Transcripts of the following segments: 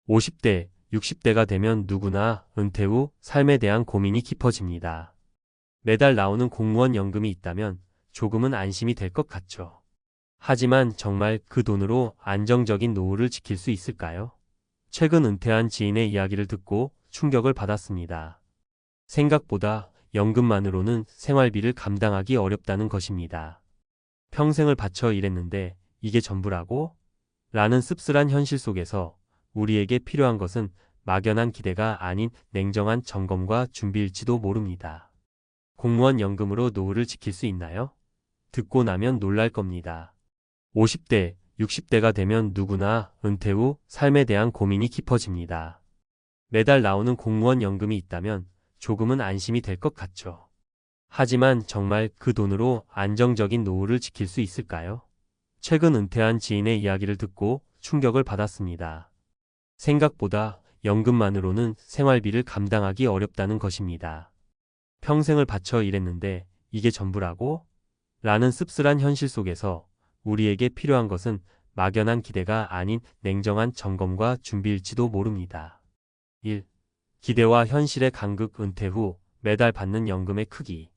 50대, 60대가 되면 누구나 은퇴 후 삶에 대한 고민이 깊어집니다. 매달 나오는 공무원 연금이 있다면 조금은 안심이 될 것 같죠. 하지만 정말 그 돈으로 안정적인 노후를 지킬 수 있을까요? 최근 은퇴한 지인의 이야기를 듣고 충격을 받았습니다. 생각보다 연금만으로는 생활비를 감당하기 어렵다는 것입니다. 평생을 바쳐 일했는데 이게 전부라고? 라는 씁쓸한 현실 속에서 우리에게 필요한 것은 막연한 기대가 아닌 냉정한 점검과 준비일지도 모릅니다. 공무원 연금으로 노후를 지킬 수 있나요? 듣고 나면 놀랄 겁니다. 50대, 60대가 되면 누구나 은퇴 후 삶에 대한 고민이 깊어집니다. 매달 나오는 공무원 연금이 있다면 조금은 안심이 될 것 같죠. 하지만 정말 그 돈으로 안정적인 노후를 지킬 수 있을까요? 최근 은퇴한 지인의 이야기를 듣고 충격을 받았습니다. 생각보다 연금만으로는 생활비를 감당하기 어렵다는 것입니다. 평생을 바쳐 일했는데 이게 전부라고? 라는 씁쓸한 현실 속에서 우리에게 필요한 것은 막연한 기대가 아닌 냉정한 점검과 준비일지도 모릅니다. 1. 기대와 현실의 간극. 은퇴 후 매달 받는 연금의 크기.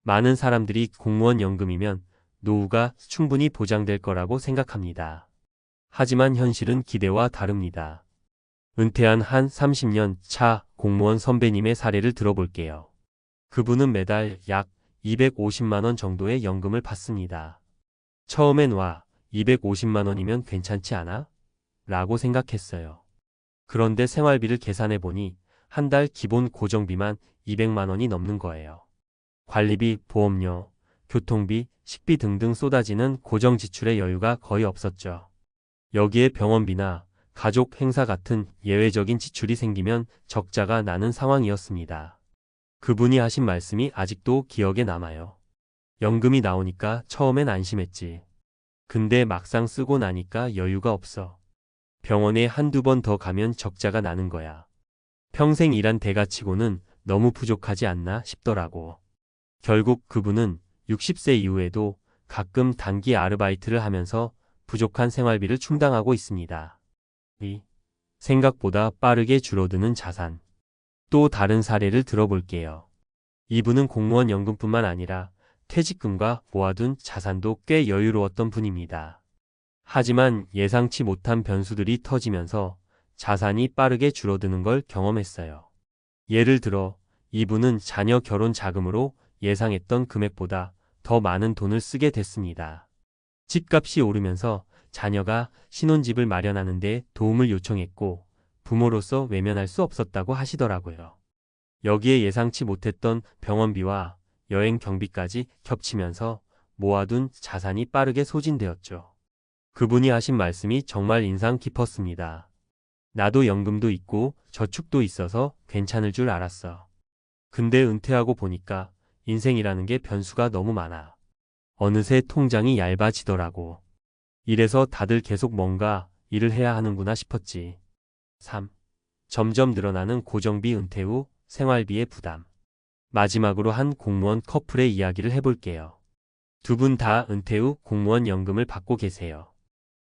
많은 사람들이 공무원 연금이면 노후가 충분히 보장될 거라고 생각합니다. 하지만 현실은 기대와 다릅니다. 은퇴한 한 30년 차 공무원 선배님의 사례를 들어볼게요. 그분은 매달 약 250만 원 정도의 연금을 받습니다. 처음엔 250만 원이면 괜찮지 않아? 라고 생각했어요. 그런데 생활비를 계산해 보니 한 달 기본 고정비만 200만 원이 넘는 거예요. 관리비, 보험료, 교통비, 식비 등등 쏟아지는 고정 지출의 여유가 거의 없었죠. 여기에 병원비나 가족 행사 같은 예외적인 지출이 생기면 적자가 나는 상황이었습니다. 그분이 하신 말씀이 아직도 기억에 남아요. 연금이 나오니까 처음엔 안심했지. 근데 막상 쓰고 나니까 여유가 없어. 병원에 한두 번 더 가면 적자가 나는 거야. 평생 일한 대가치고는 너무 부족하지 않나 싶더라고. 결국 그분은 60세 이후에도 가끔 단기 아르바이트를 하면서 부족한 생활비를 충당하고 있습니다. 2. 생각보다 빠르게 줄어드는 자산. 또 다른 사례를 들어볼게요. 이분은 공무원 연금뿐만 아니라 퇴직금과 모아둔 자산도 꽤 여유로웠던 분입니다. 하지만 예상치 못한 변수들이 터지면서 자산이 빠르게 줄어드는 걸 경험했어요. 예를 들어 이분은 자녀 결혼 자금으로 예상했던 금액보다 더 많은 돈을 쓰게 됐습니다. 집값이 오르면서 자녀가 신혼집을 마련하는 데 도움을 요청했고 부모로서 외면할 수 없었다고 하시더라고요. 여기에 예상치 못했던 병원비와 여행 경비까지 겹치면서 모아둔 자산이 빠르게 소진되었죠. 그분이 하신 말씀이 정말 인상 깊었습니다. 나도 연금도 있고 저축도 있어서 괜찮을 줄 알았어. 근데 은퇴하고 보니까 인생이라는 게 변수가 너무 많아. 어느새 통장이 얇아지더라고. 이래서 다들 계속 뭔가 일을 해야 하는구나 싶었지. 3. 점점 늘어나는 고정비. 은퇴 후 생활비의 부담. 마지막으로 한 공무원 커플의 이야기를 해볼게요. 두 분 다 은퇴 후 공무원 연금을 받고 계세요.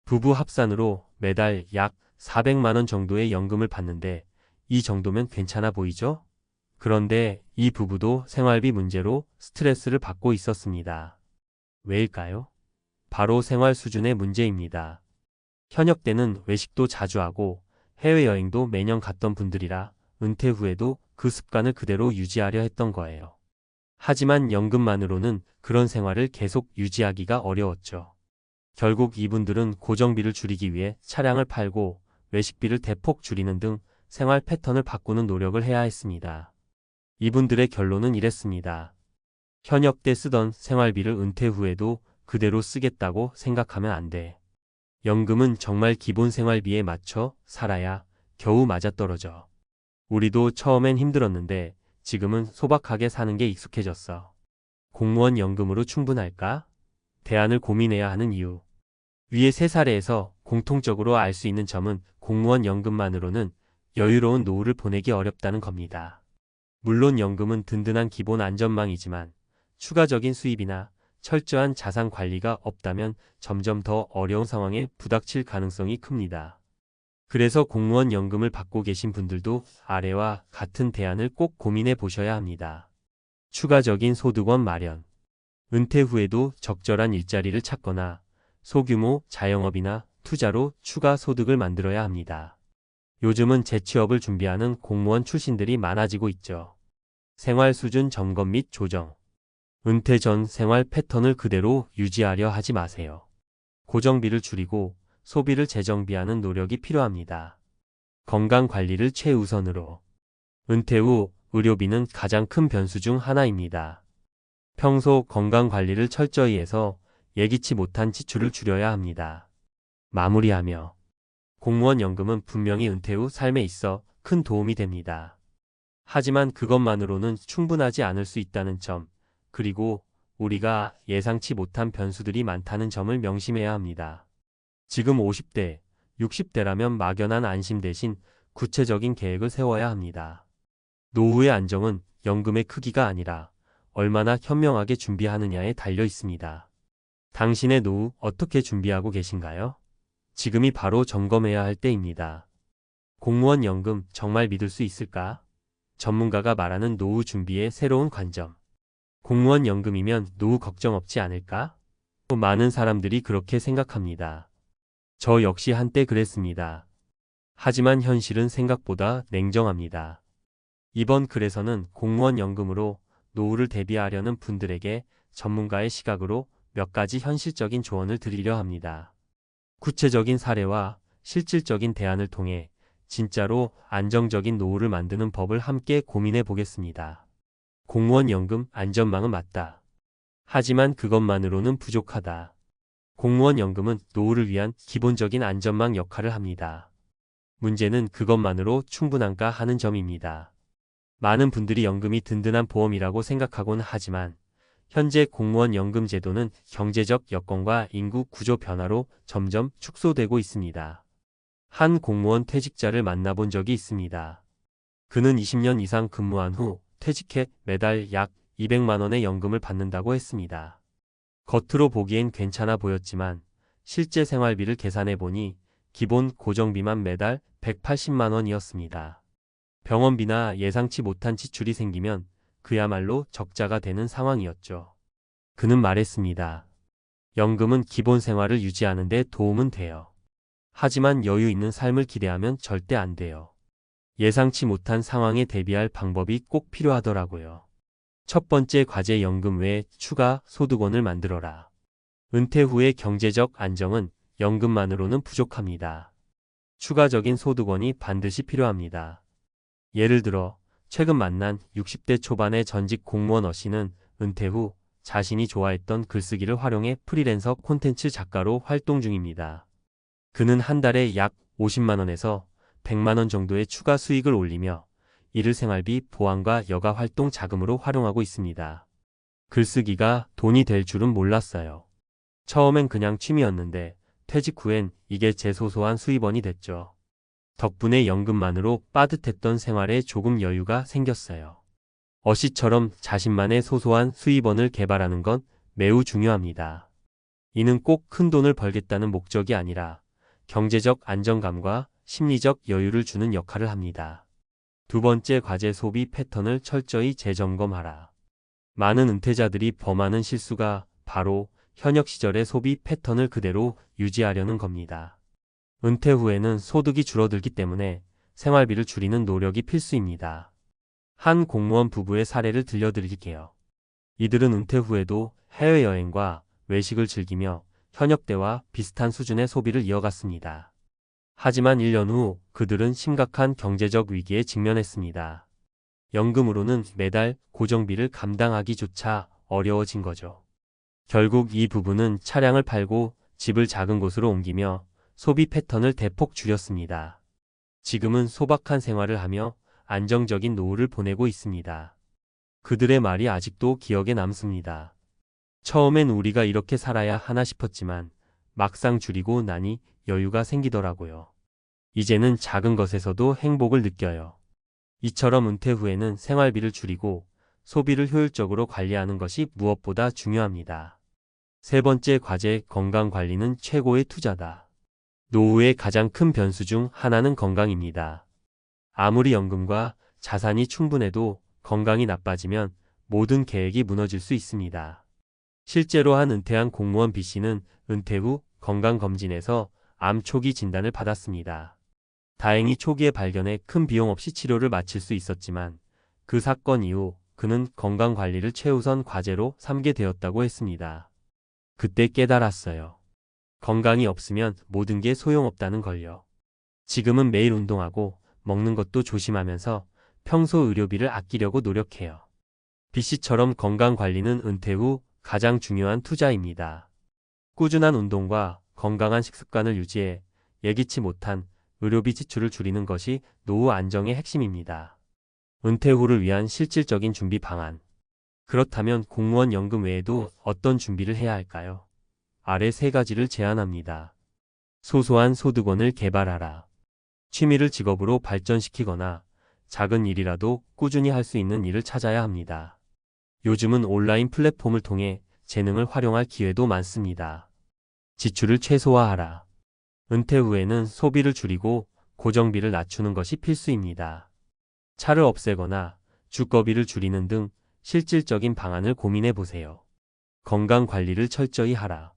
부부 합산으로 매달 약 400만 원 정도의 연금을 받는데 이 정도면 괜찮아 보이죠? 그런데 이 부부도 생활비 문제로 스트레스를 받고 있었습니다. 왜일까요? 바로 생활 수준의 문제입니다. 현역 때는 외식도 자주 하고 해외여행도 매년 갔던 분들이라 은퇴 후에도 그 습관을 그대로 유지하려 했던 거예요. 하지만 연금만으로는 그런 생활을 계속 유지하기가 어려웠죠. 결국 이분들은 고정비를 줄이기 위해 차량을 팔고 외식비를 대폭 줄이는 등 생활 패턴을 바꾸는 노력을 해야 했습니다. 이분들의 결론은 이랬습니다. 현역 때 쓰던 생활비를 은퇴 후에도 그대로 쓰겠다고 생각하면 안 돼. 연금은 정말 기본 생활비에 맞춰 살아야 겨우 맞아떨어져. 우리도 처음엔 힘들었는데 지금은 소박하게 사는 게 익숙해졌어. 공무원 연금으로 충분할까? 대안을 고민해야 하는 이유. 위의 세 사례에서 공통적으로 알 수 있는 점은 공무원 연금만으로는 여유로운 노후를 보내기 어렵다는 겁니다. 물론 연금은 든든한 기본 안전망이지만 추가적인 수입이나 철저한 자산 관리가 없다면 점점 더 어려운 상황에 부닥칠 가능성이 큽니다. 그래서 공무원 연금을 받고 계신 분들도 아래와 같은 대안을 꼭 고민해 보셔야 합니다. 추가적인 소득원 마련. 은퇴 후에도 적절한 일자리를 찾거나 소규모 자영업이나 투자로 추가 소득을 만들어야 합니다. 요즘은 재취업을 준비하는 공무원 출신들이 많아지고 있죠. 생활 수준 점검 및 조정. 은퇴 전 생활 패턴을 그대로 유지하려 하지 마세요. 고정비를 줄이고 소비를 재정비하는 노력이 필요합니다. 건강 관리를 최우선으로. 은퇴 후 의료비는 가장 큰 변수 중 하나입니다. 평소 건강 관리를 철저히 해서 예기치 못한 지출을 줄여야 합니다. 마무리하며 공무원 연금은 분명히 은퇴 후 삶에 있어 큰 도움이 됩니다. 하지만 그것만으로는 충분하지 않을 수 있다는 점, 그리고 우리가 예상치 못한 변수들이 많다는 점을 명심해야 합니다. 지금 50대, 60대라면 막연한 안심 대신 구체적인 계획을 세워야 합니다. 노후의 안정은 연금의 크기가 아니라 얼마나 현명하게 준비하느냐에 달려 있습니다. 당신의 노후 어떻게 준비하고 계신가요? 지금이 바로 점검해야 할 때입니다. 공무원 연금 정말 믿을 수 있을까? 전문가가 말하는 노후 준비의 새로운 관점. 공무원 연금이면 노후 걱정 없지 않을까? 많은 사람들이 그렇게 생각합니다. 저 역시 한때 그랬습니다. 하지만 현실은 생각보다 냉정합니다. 이번 글에서는 공무원 연금으로 노후를 대비하려는 분들에게 전문가의 시각으로 몇 가지 현실적인 조언을 드리려 합니다. 구체적인 사례와 실질적인 대안을 통해 진짜로 안정적인 노후를 만드는 법을 함께 고민해 보겠습니다. 공무원 연금 안전망은 맞다. 하지만 그것만으로는 부족하다. 공무원 연금은 노후를 위한 기본적인 안전망 역할을 합니다. 문제는 그것만으로 충분한가 하는 점입니다. 많은 분들이 연금이 든든한 보험이라고 생각하곤 하지만 현재 공무원 연금 제도는 경제적 여건과 인구 구조 변화로 점점 축소되고 있습니다. 한 공무원 퇴직자를 만나본 적이 있습니다. 그는 20년 이상 근무한 후 퇴직해 매달 약 200만 원의 연금을 받는다고 했습니다. 겉으로 보기엔 괜찮아 보였지만 실제 생활비를 계산해 보니 기본 고정비만 매달 180만 원이었습니다. 병원비나 예상치 못한 지출이 생기면 그야말로 적자가 되는 상황이었죠. 그는 말했습니다. 연금은 기본 생활을 유지하는 데 도움은 돼요. 하지만 여유 있는 삶을 기대하면 절대 안 돼요. 예상치 못한 상황에 대비할 방법이 꼭 필요하더라고요. 첫 번째 과제 연금 외에 추가 소득원을 만들어라. 은퇴 후의 경제적 안정은 연금만으로는 부족합니다. 추가적인 소득원이 반드시 필요합니다. 예를 들어 최근 만난 60대 초반의 전직 공무원 어씨는 은퇴 후 자신이 좋아했던 글쓰기를 활용해 프리랜서 콘텐츠 작가로 활동 중입니다. 그는 한 달에 약 50만 원에서 100만 원 정도의 추가 수익을 올리며 이를 생활비, 보안과 여가 활동 자금으로 활용하고 있습니다. 글쓰기가 돈이 될 줄은 몰랐어요. 처음엔 그냥 취미였는데 퇴직 후엔 이게 제 소소한 수입원이 됐죠. 덕분에 연금만으로 빠듯했던 생활에 조금 여유가 생겼어요. 어씨처럼 자신만의 소소한 수입원을 개발하는 건 매우 중요합니다. 이는 꼭 큰 돈을 벌겠다는 목적이 아니라 경제적 안정감과 심리적 여유를 주는 역할을 합니다. 두 번째 과제 소비 패턴을 철저히 재점검하라. 많은 은퇴자들이 범하는 실수가 바로 현역 시절의 소비 패턴을 그대로 유지하려는 겁니다. 은퇴 후에는 소득이 줄어들기 때문에 생활비를 줄이는 노력이 필수입니다. 한 공무원 부부의 사례를 들려드릴게요. 이들은 은퇴 후에도 해외여행과 외식을 즐기며 현역 때와 비슷한 수준의 소비를 이어갔습니다. 하지만 1년 후 그들은 심각한 경제적 위기에 직면했습니다. 연금으로는 매달 고정비를 감당하기조차 어려워진 거죠. 결국 이 부부는 차량을 팔고 집을 작은 곳으로 옮기며 소비 패턴을 대폭 줄였습니다. 지금은 소박한 생활을 하며 안정적인 노후를 보내고 있습니다. 그들의 말이 아직도 기억에 남습니다. 처음엔 우리가 이렇게 살아야 하나 싶었지만 막상 줄이고 나니 여유가 생기더라고요. 이제는 작은 것에서도 행복을 느껴요. 이처럼 은퇴 후에는 생활비를 줄이고 소비를 효율적으로 관리하는 것이 무엇보다 중요합니다. 세 번째 과제, 건강 관리는 최고의 투자다. 노후의 가장 큰 변수 중 하나는 건강입니다. 아무리 연금과 자산이 충분해도 건강이 나빠지면 모든 계획이 무너질 수 있습니다. 실제로 한 은퇴한 공무원 B씨는 은퇴 후 건강검진에서 암 초기 진단을 받았습니다. 다행히 초기에 발견해 큰 비용 없이 치료를 마칠 수 있었지만 그 사건 이후 그는 건강관리를 최우선 과제로 삼게 되었다고 했습니다. 그때 깨달았어요. 건강이 없으면 모든 게 소용없다는 걸요. 지금은 매일 운동하고 먹는 것도 조심하면서 평소 의료비를 아끼려고 노력해요. B씨처럼 건강관리는 은퇴 후 가장 중요한 투자입니다. 꾸준한 운동과 건강한 식습관을 유지해 예기치 못한 의료비 지출을 줄이는 것이 노후 안정의 핵심입니다. 은퇴 후를 위한 실질적인 준비 방안. 그렇다면 공무원 연금 외에도 어떤 준비를 해야 할까요? 아래 세 가지를 제안합니다. 소소한 소득원을 개발하라. 취미를 직업으로 발전시키거나 작은 일이라도 꾸준히 할 수 있는 일을 찾아야 합니다. 요즘은 온라인 플랫폼을 통해 재능을 활용할 기회도 많습니다. 지출을 최소화하라. 은퇴 후에는 소비를 줄이고 고정비를 낮추는 것이 필수입니다. 차를 없애거나 주거비를 줄이는 등 실질적인 방안을 고민해 보세요. 건강 관리를 철저히 하라.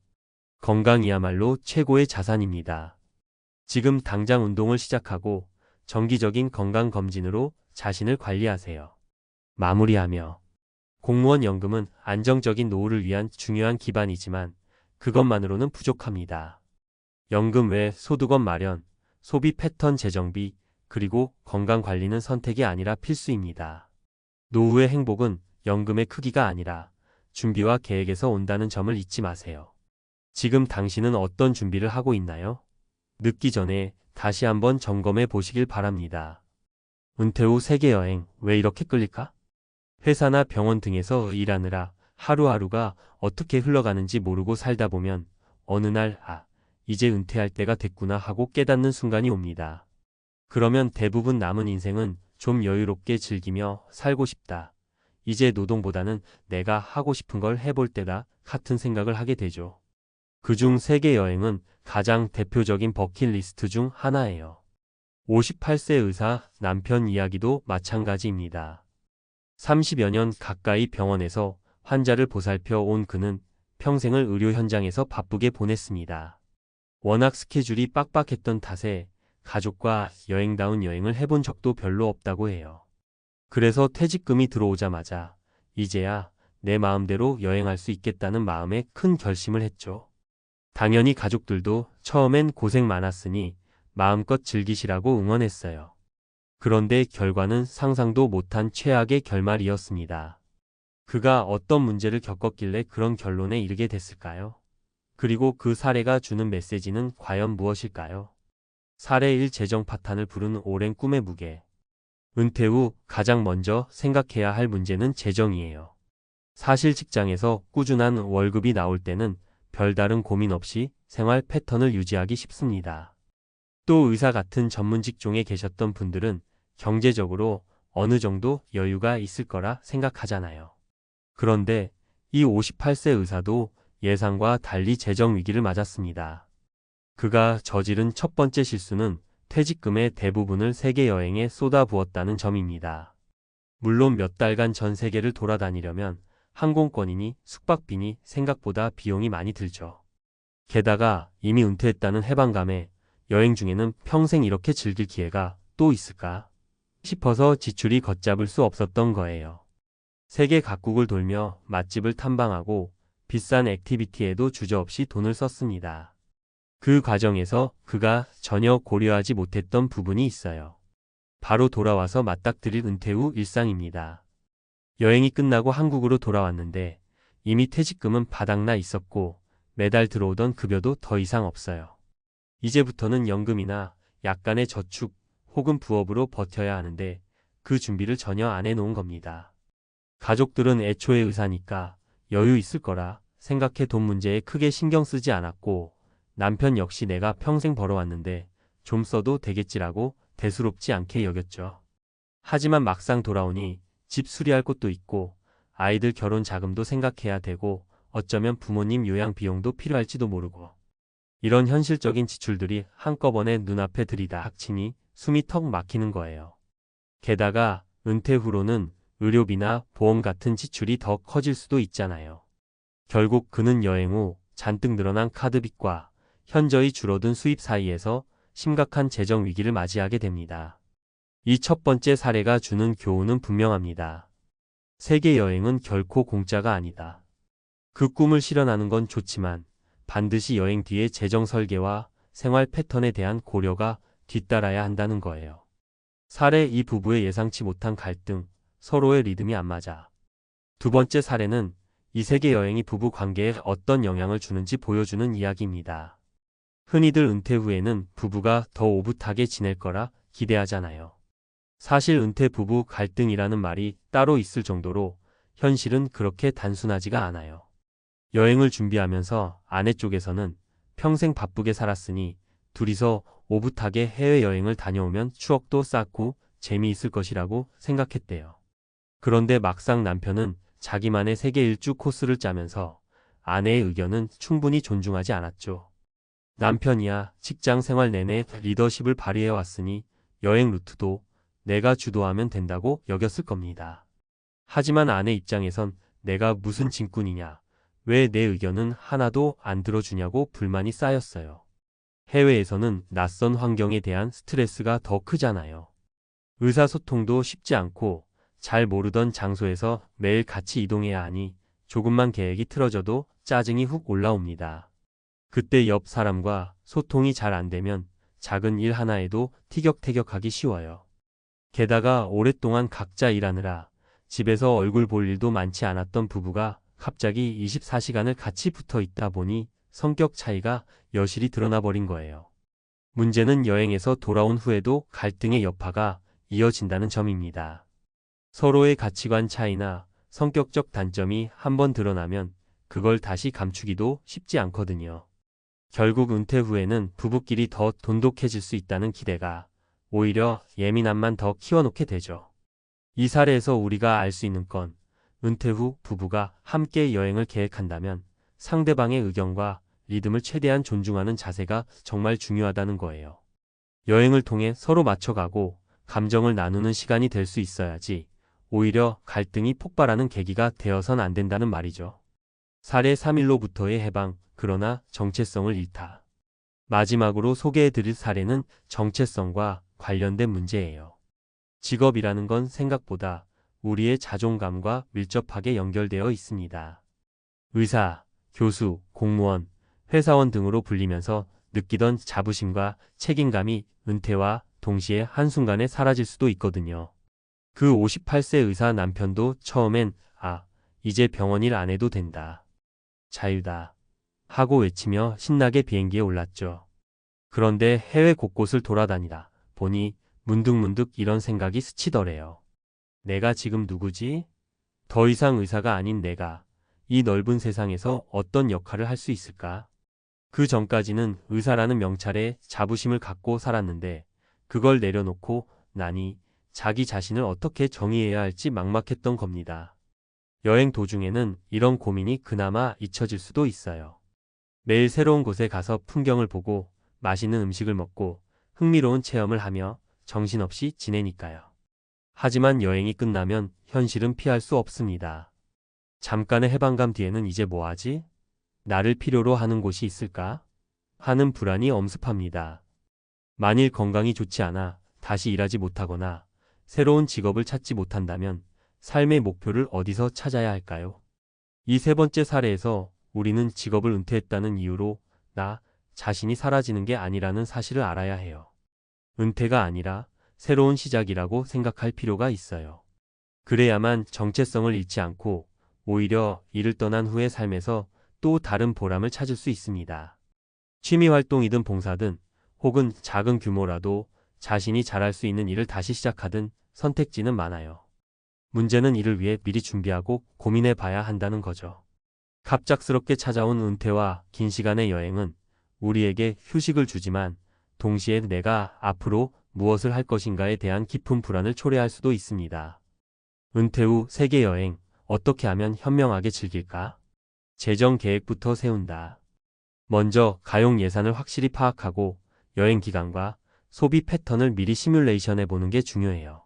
건강이야말로 최고의 자산입니다. 지금 당장 운동을 시작하고 정기적인 건강검진으로 자신을 관리하세요. 마무리하며 공무원 연금은 안정적인 노후를 위한 중요한 기반이지만 그것만으로는 부족합니다. 연금 외 소득원 마련, 소비 패턴 재정비, 그리고 건강관리는 선택이 아니라 필수입니다. 노후의 행복은 연금의 크기가 아니라 준비와 계획에서 온다는 점을 잊지 마세요. 지금 당신은 어떤 준비를 하고 있나요? 늦기 전에 다시 한번 점검해 보시길 바랍니다. 은퇴 후 세계여행 왜 이렇게 끌릴까? 회사나 병원 등에서 일하느라 하루하루가 어떻게 흘러가는지 모르고 살다 보면 어느 날 이제 은퇴할 때가 됐구나 하고 깨닫는 순간이 옵니다. 그러면 대부분 남은 인생은 좀 여유롭게 즐기며 살고 싶다. 이제 노동보다는 내가 하고 싶은 걸 해볼 때다 같은 생각을 하게 되죠. 그중 세계여행은 가장 대표적인 버킷리스트 중 하나예요. 58세 의사 남편 이야기도 마찬가지입니다. 30여 년 가까이 병원에서 환자를 보살펴 온 그는 평생을 의료 현장에서 바쁘게 보냈습니다. 워낙 스케줄이 빡빡했던 탓에 가족과 여행다운 여행을 해본 적도 별로 없다고 해요. 그래서 퇴직금이 들어오자마자 이제야 내 마음대로 여행할 수 있겠다는 마음에 큰 결심을 했죠. 당연히 가족들도 처음엔 고생 많았으니 마음껏 즐기시라고 응원했어요. 그런데 결과는 상상도 못한 최악의 결말이었습니다. 그가 어떤 문제를 겪었길래 그런 결론에 이르게 됐을까요? 그리고 그 사례가 주는 메시지는 과연 무엇일까요? 사례 1 재정 파탄을 부른 오랜 꿈의 무게. 은퇴 후 가장 먼저 생각해야 할 문제는 재정이에요. 사실 직장에서 꾸준한 월급이 나올 때는 별다른 고민 없이 생활 패턴을 유지하기 쉽습니다. 또 의사 같은 전문 직종에 계셨던 분들은 경제적으로 어느 정도 여유가 있을 거라 생각하잖아요. 그런데 이 58세 의사도 예상과 달리 재정 위기를 맞았습니다. 그가 저지른 첫 번째 실수는 퇴직금의 대부분을 세계 여행에 쏟아부었다는 점입니다. 물론 몇 달간 전 세계를 돌아다니려면 항공권이니 숙박비니 생각보다 비용이 많이 들죠. 게다가 이미 은퇴했다는 해방감에 여행 중에는 평생 이렇게 즐길 기회가 또 있을까 싶어서 지출이 걷잡을 수 없었던 거예요. 세계 각국을 돌며 맛집을 탐방하고 비싼 액티비티에도 주저없이 돈을 썼습니다. 그 과정에서 그가 전혀 고려하지 못했던 부분이 있어요. 바로 돌아와서 맞닥뜨릴 은퇴 후 일상입니다. 여행이 끝나고 한국으로 돌아왔는데 이미 퇴직금은 바닥나 있었고 매달 들어오던 급여도 더 이상 없어요. 이제부터는 연금이나 약간의 저축 혹은 부업으로 버텨야 하는데 그 준비를 전혀 안 해놓은 겁니다. 가족들은 애초에 의사니까 여유 있을 거라 생각해 돈 문제에 크게 신경 쓰지 않았고 남편 역시 내가 평생 벌어왔는데 좀 써도 되겠지라고 대수롭지 않게 여겼죠. 하지만 막상 돌아오니 집 수리할 곳도 있고 아이들 결혼 자금도 생각해야 되고 어쩌면 부모님 요양 비용도 필요할지도 모르고 이런 현실적인 지출들이 한꺼번에 눈앞에 들이닥치니 숨이 턱 막히는 거예요. 게다가 은퇴 후로는 의료비나 보험 같은 지출이 더 커질 수도 있잖아요. 결국 그는 여행 후 잔뜩 늘어난 카드빚과 현저히 줄어든 수입 사이에서 심각한 재정 위기를 맞이하게 됩니다. 이 첫 번째 사례가 주는 교훈은 분명합니다. 세계 여행은 결코 공짜가 아니다. 그 꿈을 실현하는 건 좋지만 반드시 여행 뒤의 재정 설계와 생활 패턴에 대한 고려가 뒤따라야 한다는 거예요. 사례 이 부부의 예상치 못한 갈등, 서로의 리듬이 안 맞아. 두 번째 사례는 이 세계 여행이 부부 관계에 어떤 영향을 주는지 보여주는 이야기입니다. 흔히들 은퇴 후에는 부부가 더 오붓하게 지낼 거라 기대하잖아요. 사실 은퇴 부부 갈등이라는 말이 따로 있을 정도로 현실은 그렇게 단순하지가 않아요. 여행을 준비하면서 아내 쪽에서는 평생 바쁘게 살았으니 둘이서 오붓하게 해외여행을 다녀오면 추억도 쌓고 재미있을 것이라고 생각했대요. 그런데 막상 남편은 자기만의 세계 일주 코스를 짜면서 아내의 의견은 충분히 존중하지 않았죠. 남편이야 직장 생활 내내 리더십을 발휘해왔으니 여행 루트도 내가 주도하면 된다고 여겼을 겁니다. 하지만 아내 입장에선 내가 무슨 짐꾼이냐, 왜 내 의견은 하나도 안 들어주냐고 불만이 쌓였어요. 해외에서는 낯선 환경에 대한 스트레스가 더 크잖아요. 의사소통도 쉽지 않고 잘 모르던 장소에서 매일 같이 이동해야 하니 조금만 계획이 틀어져도 짜증이 훅 올라옵니다. 그때 옆 사람과 소통이 잘 안 되면 작은 일 하나에도 티격태격하기 쉬워요. 게다가 오랫동안 각자 일하느라 집에서 얼굴 볼 일도 많지 않았던 부부가 갑자기 24시간을 같이 붙어 있다 보니 성격 차이가 여실히 드러나 버린 거예요. 문제는 여행에서 돌아온 후에도 갈등의 여파가 이어진다는 점입니다. 서로의 가치관 차이나 성격적 단점이 한번 드러나면 그걸 다시 감추기도 쉽지 않거든요. 결국 은퇴 후에는 부부끼리 더 돈독해질 수 있다는 기대가 오히려 예민함만 더 키워놓게 되죠. 이 사례에서 우리가 알 수 있는 건 은퇴 후 부부가 함께 여행을 계획한다면 상대방의 의견과 리듬을 최대한 존중하는 자세가 정말 중요하다는 거예요. 여행을 통해 서로 맞춰가고 감정을 나누는 시간이 될 수 있어야지 오히려 갈등이 폭발하는 계기가 되어선 안 된다는 말이죠. 사례 3일로부터의 해방, 그러나 정체성을 잃다. 마지막으로 소개해드릴 사례는 정체성과 관련된 문제예요. 직업이라는 건 생각보다 우리의 자존감과 밀접하게 연결되어 있습니다. 의사, 교수, 공무원, 회사원 등으로 불리면서 느끼던 자부심과 책임감이 은퇴와 동시에 한순간에 사라질 수도 있거든요. 그 58세 의사 남편도 처음엔 이제 병원 일 안 해도 된다. 자유다. 하고 외치며 신나게 비행기에 올랐죠. 그런데 해외 곳곳을 돌아다니다 보니 문득문득 이런 생각이 스치더래요. 내가 지금 누구지? 더 이상 의사가 아닌 내가 이 넓은 세상에서 어떤 역할을 할 수 있을까? 그 전까지는 의사라는 명찰에 자부심을 갖고 살았는데 그걸 내려놓고 나니 자기 자신을 어떻게 정의해야 할지 막막했던 겁니다. 여행 도중에는 이런 고민이 그나마 잊혀질 수도 있어요. 매일 새로운 곳에 가서 풍경을 보고 맛있는 음식을 먹고 흥미로운 체험을 하며 정신없이 지내니까요. 하지만 여행이 끝나면 현실은 피할 수 없습니다. 잠깐의 해방감 뒤에는 이제 뭐하지? 나를 필요로 하는 곳이 있을까? 하는 불안이 엄습합니다. 만일 건강이 좋지 않아 다시 일하지 못하거나 새로운 직업을 찾지 못한다면 삶의 목표를 어디서 찾아야 할까요? 이 세 번째 사례에서 우리는 직업을 은퇴했다는 이유로 나 자신이 사라지는 게 아니라는 사실을 알아야 해요. 은퇴가 아니라 새로운 시작이라고 생각할 필요가 있어요. 그래야만 정체성을 잃지 않고 오히려 이를 떠난 후의 삶에서 또 다른 보람을 찾을 수 있습니다. 취미활동이든 봉사든 혹은 작은 규모라도 자신이 잘할 수 있는 일을 다시 시작하든 선택지는 많아요. 문제는 이를 위해 미리 준비하고 고민해 봐야 한다는 거죠. 갑작스럽게 찾아온 은퇴와 긴 시간의 여행은 우리에게 휴식을 주지만 동시에 내가 앞으로 무엇을 할 것인가에 대한 깊은 불안을 초래할 수도 있습니다. 은퇴 후 세계 여행 어떻게 하면 현명하게 즐길까? 재정 계획부터 세운다. 먼저 가용 예산을 확실히 파악하고 여행 기간과 소비 패턴을 미리 시뮬레이션해 보는 게 중요해요.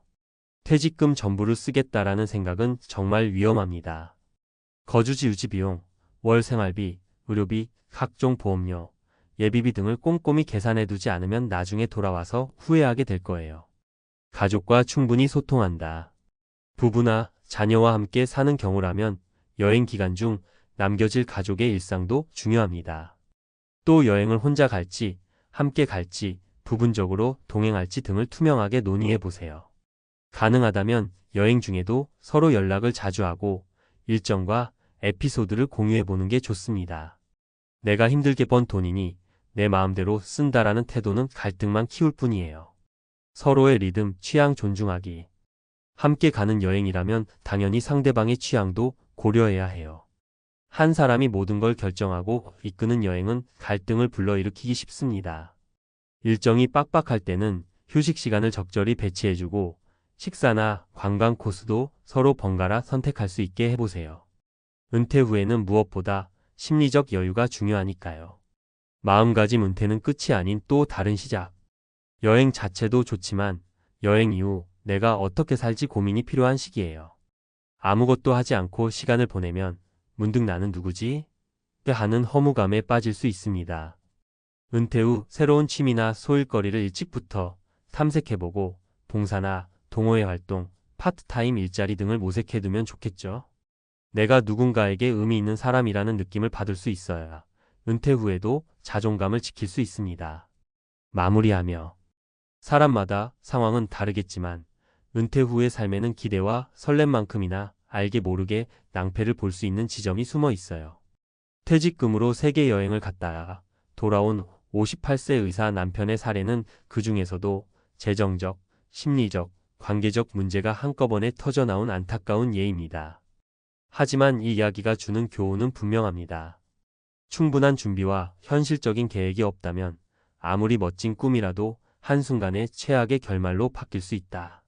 퇴직금 전부를 쓰겠다라는 생각은 정말 위험합니다. 거주지 유지 비용, 월 생활비, 의료비, 각종 보험료, 예비비 등을 꼼꼼히 계산해 두지 않으면 나중에 돌아와서 후회하게 될 거예요. 가족과 충분히 소통한다. 부부나 자녀와 함께 사는 경우라면 여행 기간 중 남겨질 가족의 일상도 중요합니다. 또 여행을 혼자 갈지, 함께 갈지, 부분적으로 동행할지 등을 투명하게 논의해 보세요. 가능하다면 여행 중에도 서로 연락을 자주 하고 일정과 에피소드를 공유해 보는 게 좋습니다. 내가 힘들게 번 돈이니 내 마음대로 쓴다라는 태도는 갈등만 키울 뿐이에요. 서로의 리듬, 취향 존중하기. 함께 가는 여행이라면 당연히 상대방의 취향도 고려해야 해요. 한 사람이 모든 걸 결정하고 이끄는 여행은 갈등을 불러일으키기 쉽습니다. 일정이 빡빡할 때는 휴식 시간을 적절히 배치해주고 식사나 관광 코스도 서로 번갈아 선택할 수 있게 해보세요. 은퇴 후에는 무엇보다 심리적 여유가 중요하니까요. 마음가짐 은퇴는 끝이 아닌 또 다른 시작. 여행 자체도 좋지만 여행 이후 내가 어떻게 살지 고민이 필요한 시기예요. 아무것도 하지 않고 시간을 보내면 문득 나는 누구지? 하는 허무감에 빠질 수 있습니다. 은퇴 후 새로운 취미나 소일거리를 일찍부터 탐색해보고 봉사나 동호회 활동, 파트타임 일자리 등을 모색해두면 좋겠죠. 내가 누군가에게 의미 있는 사람이라는 느낌을 받을 수 있어야 은퇴 후에도 자존감을 지킬 수 있습니다. 마무리하며 사람마다 상황은 다르겠지만 은퇴 후의 삶에는 기대와 설렘만큼이나 알게 모르게 낭패를 볼 수 있는 지점이 숨어 있어요. 퇴직금으로 세계 여행을 갔다가 돌아온 58세 의사 남편의 사례는 그 중에서도 재정적, 심리적, 관계적 문제가 한꺼번에 터져나온 안타까운 예입니다. 하지만 이 이야기가 주는 교훈은 분명합니다. 충분한 준비와 현실적인 계획이 없다면 아무리 멋진 꿈이라도 한순간에 최악의 결말로 바뀔 수 있다.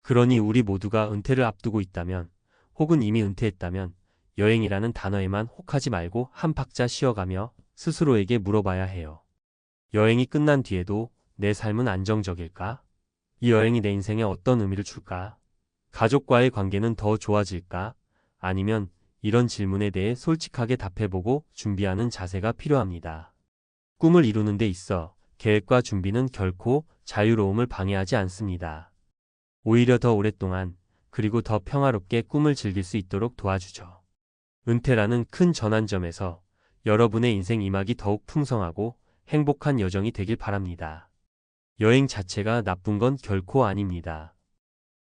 그러니 우리 모두가 은퇴를 앞두고 있다면 혹은 이미 은퇴했다면 여행이라는 단어에만 혹하지 말고 한 박자 쉬어가며 스스로에게 물어봐야 해요. 여행이 끝난 뒤에도 내 삶은 안정적일까? 이 여행이 내 인생에 어떤 의미를 줄까? 가족과의 관계는 더 좋아질까? 아니면 이런 질문에 대해 솔직하게 답해보고 준비하는 자세가 필요합니다. 꿈을 이루는 데 있어 계획과 준비는 결코 자유로움을 방해하지 않습니다. 오히려 더 오랫동안 그리고 더 평화롭게 꿈을 즐길 수 있도록 도와주죠. 은퇴라는 큰 전환점에서 여러분의 인생 이막이 더욱 풍성하고 행복한 여정이 되길 바랍니다. 여행 자체가 나쁜 건 결코 아닙니다.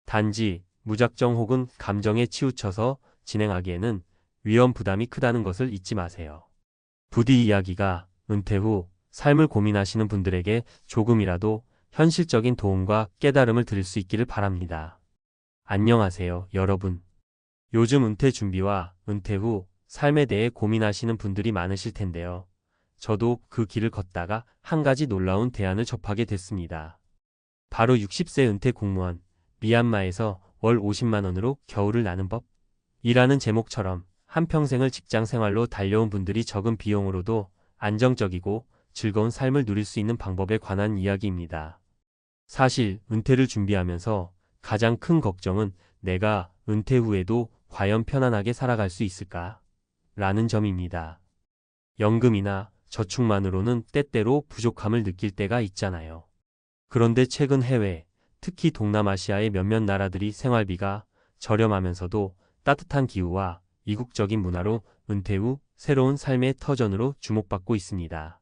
단지 무작정 혹은 감정에 치우쳐서 진행하기에는 위험 부담이 크다는 것을 잊지 마세요. 부디 이야기가 은퇴 후 삶을 고민하시는 분들에게 조금이라도 현실적인 도움과 깨달음을 드릴 수 있기를 바랍니다. 안녕하세요, 여러분. 요즘 은퇴 준비와 은퇴 후 삶에 대해 고민하시는 분들이 많으실 텐데요. 저도 그 길을 걷다가 한 가지 놀라운 대안을 접하게 됐습니다. 바로 60세 은퇴 공무원, 미얀마에서 월 50만 원으로 겨울을 나는 법. 이라는 제목처럼 한평생을 직장 생활로 달려온 분들이 적은 비용으로도 안정적이고 즐거운 삶을 누릴 수 있는 방법에 관한 이야기입니다. 사실 은퇴를 준비하면서 가장 큰 걱정은 내가 은퇴 후에도 과연 편안하게 살아갈 수 있을까? 라는 점입니다. 연금이나 저축만으로는 때때로 부족함을 느낄 때가 있잖아요. 그런데 최근 해외, 특히 동남아시아의 몇몇 나라들이 생활비가 저렴하면서도 따뜻한 기후와 이국적인 문화로 은퇴 후 새로운 삶의 터전으로 주목받고 있습니다.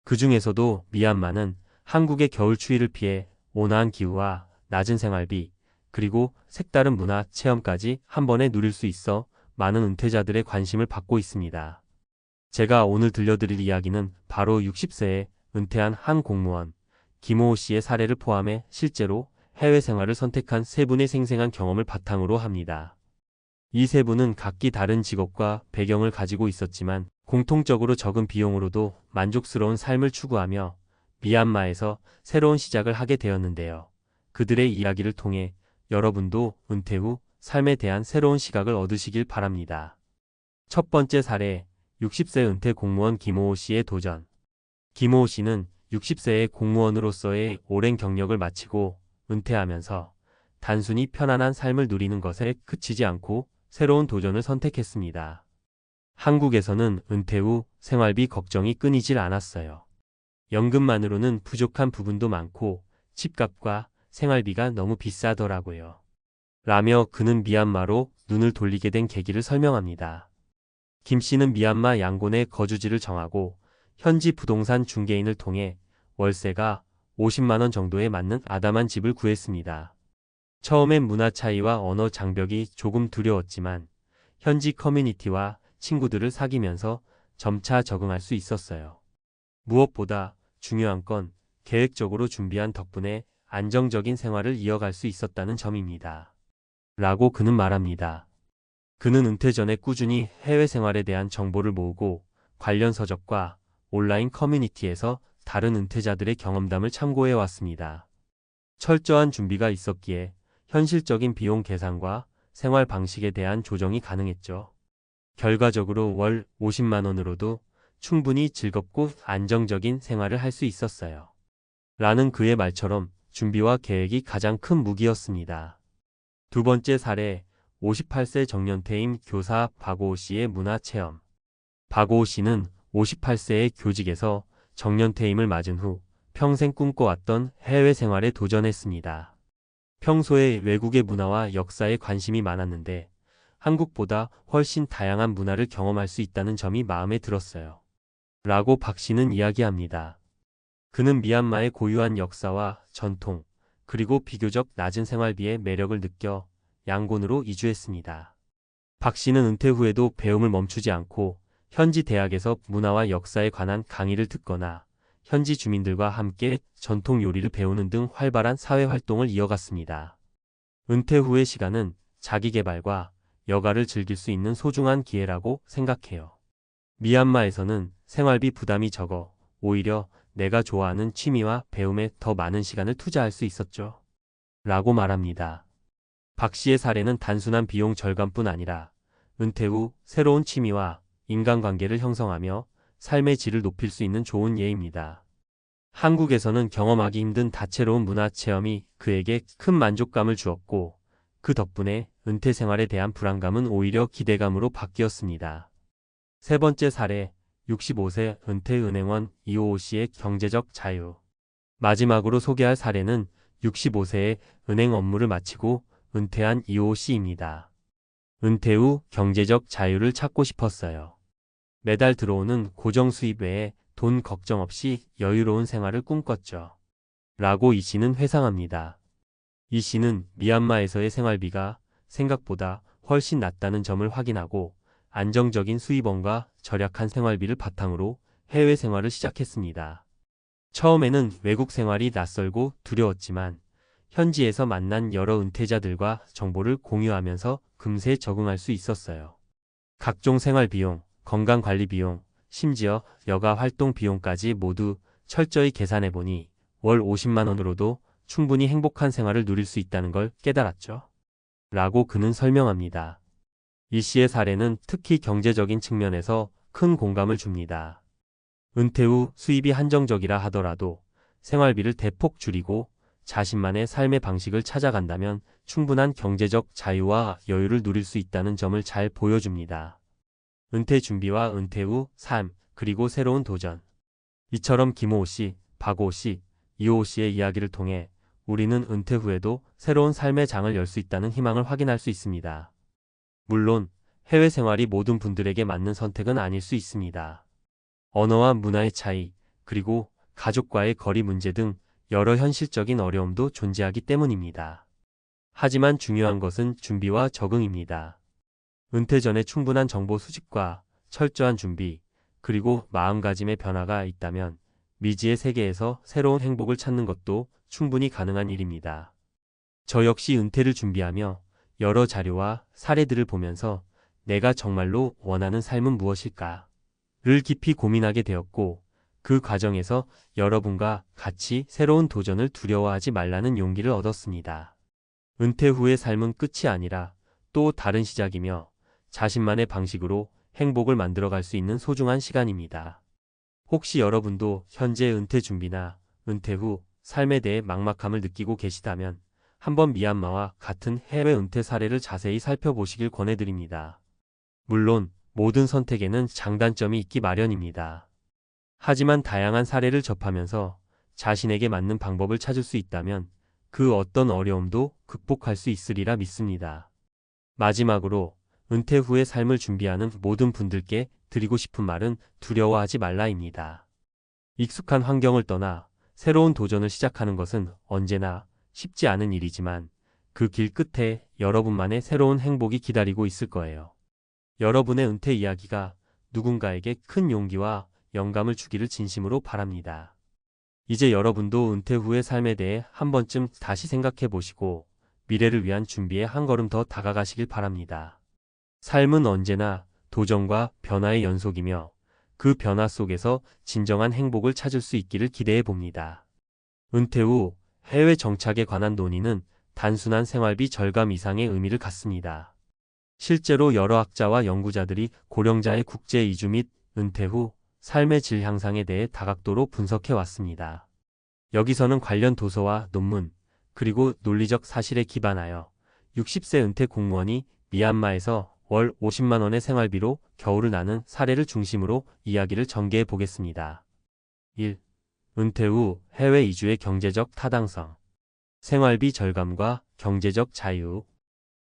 그 중에서도 미얀마는 한국의 겨울 추위를 피해 온화한 기후와 낮은 생활비, 그리고 색다른 문화 체험까지 한 번에 누릴 수 있어 많은 은퇴자들의 관심을 받고 있습니다. 제가 오늘 들려드릴 이야기는 바로 60세에 은퇴한 한 공무원, 김호호 씨의 사례를 포함해 실제로 해외 생활을 선택한 세 분의 생생한 경험을 바탕으로 합니다. 이 세 분은 각기 다른 직업과 배경을 가지고 있었지만 공통적으로 적은 비용으로도 만족스러운 삶을 추구하며 미얀마에서 새로운 시작을 하게 되었는데요. 그들의 이야기를 통해 여러분도 은퇴 후 삶에 대한 새로운 시각을 얻으시길 바랍니다. 첫 번째 사례, 60세 은퇴 공무원 김호호 씨의 도전. 김호호 씨는 60세의 공무원으로서의 오랜 경력을 마치고 은퇴하면서 단순히 편안한 삶을 누리는 것에 그치지 않고 새로운 도전을 선택했습니다. 한국에서는 은퇴 후 생활비 걱정이 끊이질 않았어요. 연금만으로는 부족한 부분도 많고 집값과 생활비가 너무 비싸더라고요. 라며 그는 미얀마로 눈을 돌리게 된 계기를 설명합니다. 김 씨는 미얀마 양곤에 거주지를 정하고 현지 부동산 중개인을 통해 월세가 50만 원 정도에 맞는 아담한 집을 구했습니다. 처음엔 문화 차이와 언어 장벽이 조금 두려웠지만 현지 커뮤니티와 친구들을 사귀면서 점차 적응할 수 있었어요. 무엇보다 중요한 건 계획적으로 준비한 덕분에 안정적인 생활을 이어갈 수 있었다는 점입니다. 라고 그는 말합니다. 그는 은퇴 전에 꾸준히 해외 생활에 대한 정보를 모으고 관련 서적과 온라인 커뮤니티에서 다른 은퇴자들의 경험담을 참고해 왔습니다. 철저한 준비가 있었기에 현실적인 비용 계산과 생활 방식에 대한 조정이 가능했죠. 결과적으로 월 50만 원으로도 충분히 즐겁고 안정적인 생활을 할 수 있었어요. 라는 그의 말처럼 준비와 계획이 가장 큰 무기였습니다. 두 번째 사례, 58세 정년퇴임 교사 박오호 씨의 문화체험. 박오호 씨는 58세의 교직에서 정년퇴임을 맞은 후 평생 꿈꿔왔던 해외 생활에 도전했습니다. 평소에 외국의 문화와 역사에 관심이 많았는데 한국보다 훨씬 다양한 문화를 경험할 수 있다는 점이 마음에 들었어요. 라고 박 씨는 이야기합니다. 그는 미얀마의 고유한 역사와 전통, 그리고 비교적 낮은 생활비의 매력을 느껴 양곤으로 이주했습니다. 박 씨는 은퇴 후에도 배움을 멈추지 않고 현지 대학에서 문화와 역사에 관한 강의를 듣거나 현지 주민들과 함께 전통 요리를 배우는 등 활발한 사회 활동을 이어갔습니다. 은퇴 후의 시간은 자기 개발과 여가를 즐길 수 있는 소중한 기회라고 생각해요. 미얀마에서는 생활비 부담이 적어 오히려 내가 좋아하는 취미와 배움에 더 많은 시간을 투자할 수 있었죠. 라고 말합니다. 박 씨의 사례는 단순한 비용 절감뿐 아니라 은퇴 후 새로운 취미와 인간관계를 형성하며 삶의 질을 높일 수 있는 좋은 예입니다. 한국에서는 경험하기 힘든 다채로운 문화 체험이 그에게 큰 만족감을 주었고 그 덕분에 은퇴 생활에 대한 불안감은 오히려 기대감으로 바뀌었습니다. 세 번째 사례, 65세 은퇴은행원 이호호 씨의 경제적 자유. 마지막으로 소개할 사례는 65세의 은행 업무를 마치고 은퇴한 이호호 씨입니다. 은퇴 후 경제적 자유를 찾고 싶었어요. 매달 들어오는 고정 수입 외에 돈 걱정 없이 여유로운 생활을 꿈꿨죠. 라고 이 씨는 회상합니다. 이 씨는 미얀마에서의 생활비가 생각보다 훨씬 낮다는 점을 확인하고 안정적인 수입원과 절약한 생활비를 바탕으로 해외 생활을 시작했습니다. 처음에는 외국 생활이 낯설고 두려웠지만 현지에서 만난 여러 은퇴자들과 정보를 공유하면서 금세 적응할 수 있었어요. 각종 생활 비용, 건강관리 비용, 심지어 여가 활동 비용까지 모두 철저히 계산해보니 월 50만 원으로도 충분히 행복한 생활을 누릴 수 있다는 걸 깨달았죠. 라고 그는 설명합니다. 이 씨의 사례는 특히 경제적인 측면에서 큰 공감을 줍니다. 은퇴 후 수입이 한정적이라 하더라도 생활비를 대폭 줄이고 자신만의 삶의 방식을 찾아간다면 충분한 경제적 자유와 여유를 누릴 수 있다는 점을 잘 보여줍니다. 은퇴 준비와 은퇴 후 삶, 그리고 새로운 도전. 이처럼 김호호 씨, 박오호 씨, 이호호 씨의 이야기를 통해 우리는 은퇴 후에도 새로운 삶의 장을 열 수 있다는 희망을 확인할 수 있습니다. 물론 해외 생활이 모든 분들에게 맞는 선택은 아닐 수 있습니다. 언어와 문화의 차이, 그리고 가족과의 거리 문제 등 여러 현실적인 어려움도 존재하기 때문입니다. 하지만 중요한 것은 준비와 적응입니다. 은퇴 전에 충분한 정보 수집과 철저한 준비, 그리고 마음가짐의 변화가 있다면 미지의 세계에서 새로운 행복을 찾는 것도 충분히 가능한 일입니다. 저 역시 은퇴를 준비하며 여러 자료와 사례들을 보면서 내가 정말로 원하는 삶은 무엇일까를 깊이 고민하게 되었고 그 과정에서 여러분과 같이 새로운 도전을 두려워하지 말라는 용기를 얻었습니다. 은퇴 후의 삶은 끝이 아니라 또 다른 시작이며 자신만의 방식으로 행복을 만들어갈 수 있는 소중한 시간입니다. 혹시 여러분도 현재 은퇴 준비나 은퇴 후 삶에 대해 막막함을 느끼고 계시다면 한번 미얀마와 같은 해외 은퇴 사례를 자세히 살펴보시길 권해드립니다. 물론 모든 선택에는 장단점이 있기 마련입니다. 하지만 다양한 사례를 접하면서 자신에게 맞는 방법을 찾을 수 있다면 그 어떤 어려움도 극복할 수 있으리라 믿습니다. 마지막으로 은퇴 후의 삶을 준비하는 모든 분들께 드리고 싶은 말은 두려워하지 말라입니다. 익숙한 환경을 떠나 새로운 도전을 시작하는 것은 언제나 쉽지 않은 일이지만 그 길 끝에 여러분만의 새로운 행복이 기다리고 있을 거예요. 여러분의 은퇴 이야기가 누군가에게 큰 용기와 영감을 주기를 진심으로 바랍니다. 이제 여러분도 은퇴 후의 삶에 대해 한 번쯤 다시 생각해 보시고 미래를 위한 준비에 한 걸음 더 다가가시길 바랍니다. 삶은 언제나 도전과 변화의 연속이며 그 변화 속에서 진정한 행복을 찾을 수 있기를 기대해 봅니다. 은퇴 후 해외 정착에 관한 논의는 단순한 생활비 절감 이상의 의미를 갖습니다. 실제로 여러 학자와 연구자들이 고령자의 국제 이주 및 은퇴 후 삶의 질 향상에 대해 다각도로 분석해 왔습니다. 여기서는 관련 도서와 논문, 그리고 논리적 사실에 기반하여 60세 은퇴 공무원이 미얀마에서 월 50만 원의 생활비로 겨울을 나는 사례를 중심으로 이야기를 전개해 보겠습니다. 1. 은퇴 후 해외 이주의 경제적 타당성. 생활비 절감과 경제적 자유.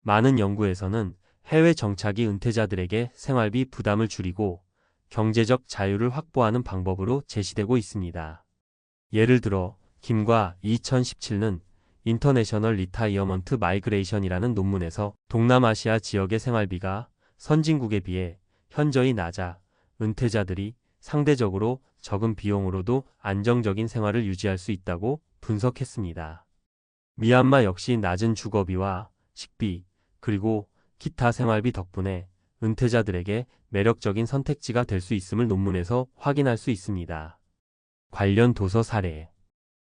많은 연구에서는 해외 정착이 은퇴자들에게 생활비 부담을 줄이고 경제적 자유를 확보하는 방법으로 제시되고 있습니다. 예를 들어 김과 2017는 인터내셔널 리타이어먼트 마이그레이션이라는 논문에서 동남아시아 지역의 생활비가 선진국에 비해 현저히 낮아 은퇴자들이 상대적으로 적은 비용으로도 안정적인 생활을 유지할 수 있다고 분석했습니다. 미얀마 역시 낮은 주거비와 식비, 그리고 기타 생활비 덕분에 은퇴자들에게 매력적인 선택지가 될 수 있음을 논문에서 확인할 수 있습니다. 관련 도서 사례.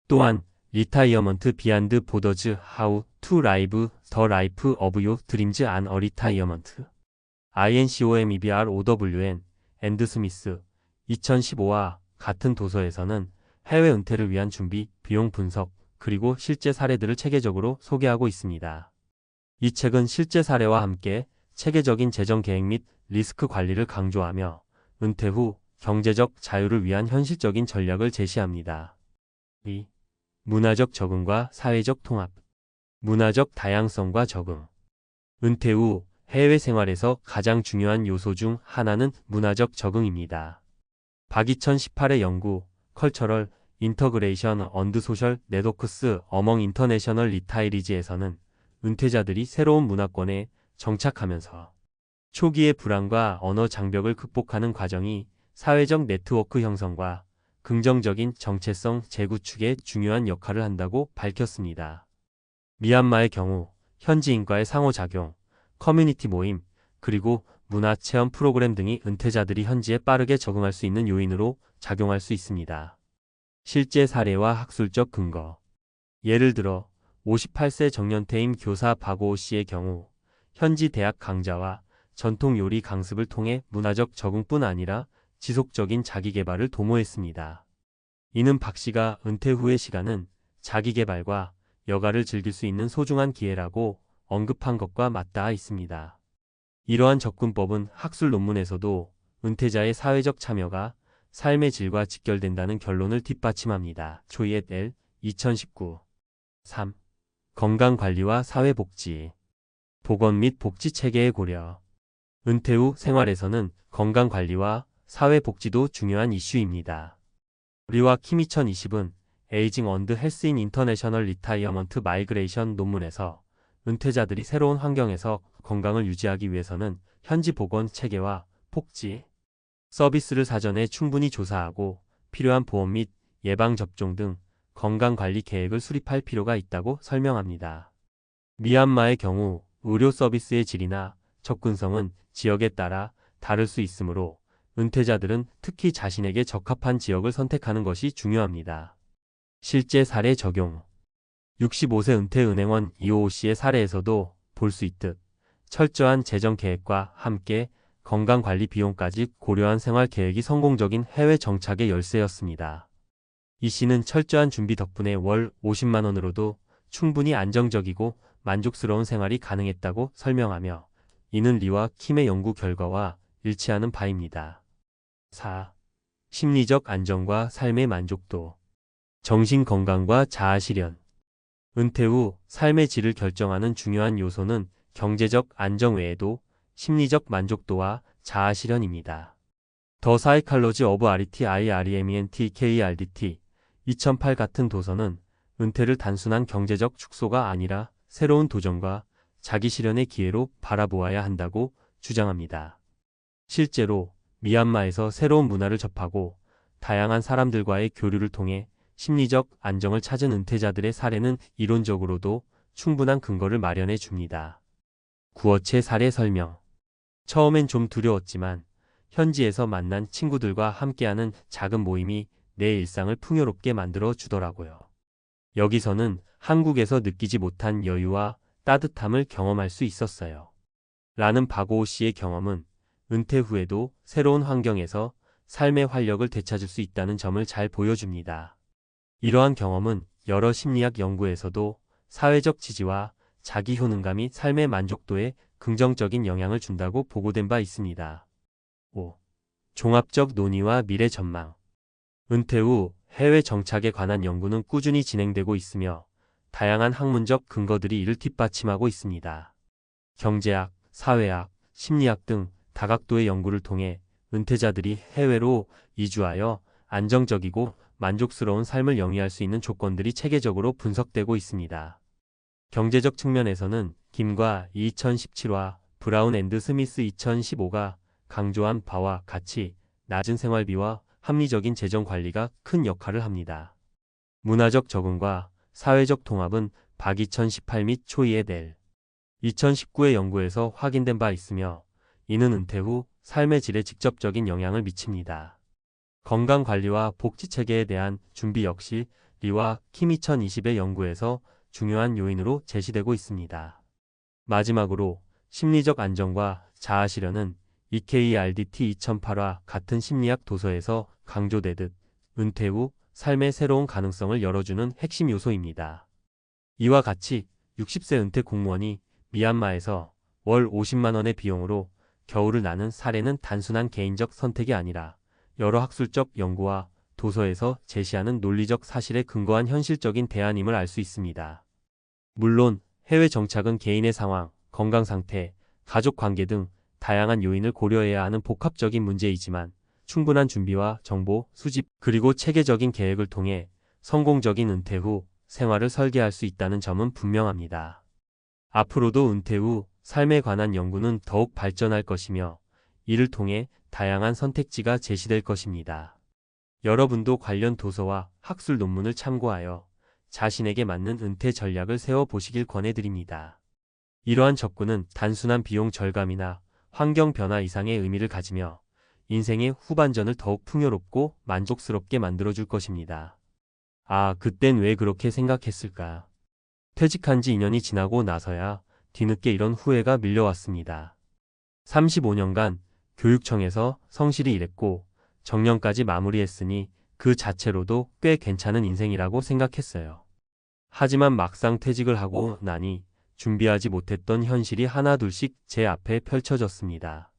또한 리타이어먼트 비안드 보더즈 하우 투 라이브 더 라이프 오브 요 드림즈 안 어 리타이어먼트 INCOMEBROWN 앤드 스미스 2015와 같은 도서에서는 해외 은퇴를 위한 준비, 비용 분석, 그리고 실제 사례들을 체계적으로 소개하고 있습니다. 이 책은 실제 사례와 함께 체계적인 재정 계획 및 리스크 관리를 강조하며 은퇴 후 경제적 자유를 위한 현실적인 전략을 제시합니다. 2. 문화적 적응과 사회적 통합. 문화적 다양성과 적응. 은퇴 후 해외 생활에서 가장 중요한 요소 중 하나는 문화적 적응입니다. 박이천 18의 연구, 컬처럴 인터그레이션 언드 소셜 네트워크스 어멍 인터내셔널 리타이리지에서는 은퇴자들이 새로운 문화권에 정착하면서 초기의 불안과 언어 장벽을 극복하는 과정이 사회적 네트워크 형성과 긍정적인 정체성 재구축에 중요한 역할을 한다고 밝혔습니다. 미얀마의 경우 현지인과의 상호작용, 커뮤니티 모임, 그리고 문화체험 프로그램 등이 은퇴자들이 현지에 빠르게 적응할 수 있는 요인으로 작용할 수 있습니다. 실제 사례와 학술적 근거. 예를 들어 58세 정년퇴임 교사 박오호 씨의 경우 현지 대학 강좌와 전통 요리 강습을 통해 문화적 적응뿐 아니라 지속적인 자기개발을 도모했습니다. 이는 박 씨가 은퇴 후의 시간은 자기개발과 여가를 즐길 수 있는 소중한 기회라고 언급한 것과 맞닿아 있습니다. 이러한 접근법은 학술 논문에서도 은퇴자의 사회적 참여가 삶의 질과 직결된다는 결론을 뒷받침합니다. 조이 et al. 2019. 3. 건강관리와 사회복지. 보건 및 복지 체계의 고려. 은퇴 후 생활에서는 건강관리와 사회복지도 중요한 이슈입니다. 리와 킴 2020은 에이징 언드 헬스 인 인터내셔널 리타이어먼트 마이그레이션 논문에서 은퇴자들이 새로운 환경에서 건강을 유지하기 위해서는 현지 보건 체계와 복지 서비스를 사전에 충분히 조사하고 필요한 보험 및 예방접종 등 건강관리 계획을 수립할 필요가 있다고 설명합니다. 미얀마의 경우 의료 서비스의 질이나 접근성은 지역에 따라 다를 수 있으므로 은퇴자들은 특히 자신에게 적합한 지역을 선택하는 것이 중요합니다. 실제 사례 적용. 65세 은퇴은행원 이호호 씨의 사례에서도 볼 수 있듯 철저한 재정 계획과 함께 건강관리 비용까지 고려한 생활 계획이 성공적인 해외 정착의 열쇠였습니다. 이 씨는 철저한 준비 덕분에 월 50만 원으로도 충분히 안정적이고 만족스러운 생활이 가능했다고 설명하며 이는 리와 킴의 연구 결과와 일치하는 바입니다. 4. 심리적 안정과 삶의 만족도. 정신 건강과 자아 실현. 은퇴 후 삶의 질을 결정하는 중요한 요소는 경제적 안정 외에도 심리적 만족도와 자아 실현입니다. 더 사이칼로지 오브 RETIREMENT KERDT 2008 같은 도서는 은퇴를 단순한 경제적 축소가 아니라 새로운 도전과 자기 실현의 기회로 바라보아야 한다고 주장합니다. 실제로 미얀마에서 새로운 문화를 접하고 다양한 사람들과의 교류를 통해 심리적 안정을 찾은 은퇴자들의 사례는 이론적으로도 충분한 근거를 마련해 줍니다. 구어체 사례 설명. 처음엔 좀 두려웠지만 현지에서 만난 친구들과 함께하는 작은 모임이 내 일상을 풍요롭게 만들어 주더라고요. 여기서는 한국에서 느끼지 못한 여유와 따뜻함을 경험할 수 있었어요. 라는 박오호 씨의 경험은 은퇴 후에도 새로운 환경에서 삶의 활력을 되찾을 수 있다는 점을 잘 보여줍니다. 이러한 경험은 여러 심리학 연구에서도 사회적 지지와 자기 효능감이 삶의 만족도에 긍정적인 영향을 준다고 보고된 바 있습니다. 5. 종합적 논의와 미래 전망. 은퇴 후 해외 정착에 관한 연구는 꾸준히 진행되고 있으며 다양한 학문적 근거들이 이를 뒷받침하고 있습니다. 경제학, 사회학, 심리학 등 다각도의 연구를 통해 은퇴자들이 해외로 이주하여 안정적이고 만족스러운 삶을 영위할 수 있는 조건들이 체계적으로 분석되고 있습니다. 경제적 측면에서는 김과 2017화, 브라운 앤드 스미스 2015가 강조한 바와 같이 낮은 생활비와 합리적인 재정 관리가 큰 역할을 합니다. 문화적 적응과 사회적 통합은 박 2018 및 초이의 델 2019의 연구에서 확인된 바 있으며 이는 은퇴 후 삶의 질에 직접적인 영향을 미칩니다. 건강관리와 복지체계에 대한 준비 역시 리와 킴 2020의 연구에서 중요한 요인으로 제시되고 있습니다. 마지막으로 심리적 안정과 자아 실현은 EKERDT 2008화 같은 심리학 도서에서 강조되듯 은퇴 후 삶의 새로운 가능성을 열어주는 핵심 요소입니다. 이와 같이 60세 은퇴 공무원이 미얀마에서 월 50만 원의 비용으로 겨울을 나는 사례는 단순한 개인적 선택이 아니라 여러 학술적 연구와 도서에서 제시하는 논리적 사실에 근거한 현실적인 대안임을 알 수 있습니다. 물론 해외 정착은 개인의 상황, 건강 상태, 가족 관계 등 다양한 요인을 고려해야 하는 복합적인 문제이지만 충분한 준비와 정보, 수집, 그리고 체계적인 계획을 통해 성공적인 은퇴 후 생활을 설계할 수 있다는 점은 분명합니다. 앞으로도 은퇴 후 삶에 관한 연구는 더욱 발전할 것이며 이를 통해 다양한 선택지가 제시될 것입니다. 여러분도 관련 도서와 학술 논문을 참고하여 자신에게 맞는 은퇴 전략을 세워보시길 권해드립니다. 이러한 접근은 단순한 비용 절감이나 환경 변화 이상의 의미를 가지며 인생의 후반전을 더욱 풍요롭고 만족스럽게 만들어줄 것입니다. 아, 그땐 왜 그렇게 생각했을까? 퇴직한 지 2년이 지나고 나서야 뒤늦게 이런 후회가 밀려왔습니다. 35년간 교육청에서 성실히 일했고 정년까지 마무리했으니 그 자체로도 꽤 괜찮은 인생이라고 생각했어요. 하지만 막상 퇴직을 하고 나니 준비하지 못했던 현실이 하나둘씩 제 앞에 펼쳐졌습니다.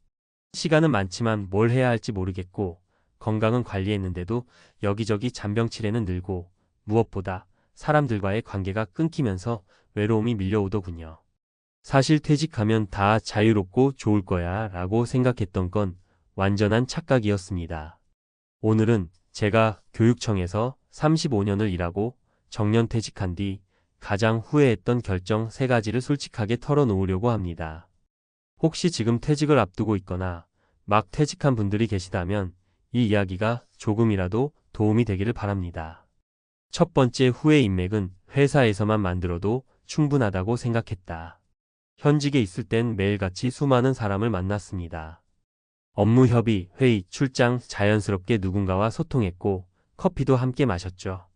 시간은 많지만 뭘 해야 할지 모르겠고 건강은 관리했는데도 여기저기 잔병치레는 늘고 무엇보다 사람들과의 관계가 끊기면서 외로움이 밀려오더군요. 사실 퇴직하면 다 자유롭고 좋을 거야 라고 생각했던 건 완전한 착각이었습니다. 오늘은 제가 교육청에서 35년을 일하고 정년 퇴직한 뒤 가장 후회했던 결정 3가지를 솔직하게 털어놓으려고 합니다. 혹시 지금 퇴직을 앞두고 있거나 막 퇴직한 분들이 계시다면 이 이야기가 조금이라도 도움이 되기를 바랍니다. 첫 번째 후회 인맥은 회사에서만 만들어도 충분하다고 생각했다. 현직에 있을 땐 매일같이 수많은 사람을 만났습니다. 업무 협의, 회의, 출장 자연스럽게 누군가와 소통했고 커피도 함께 마셨죠.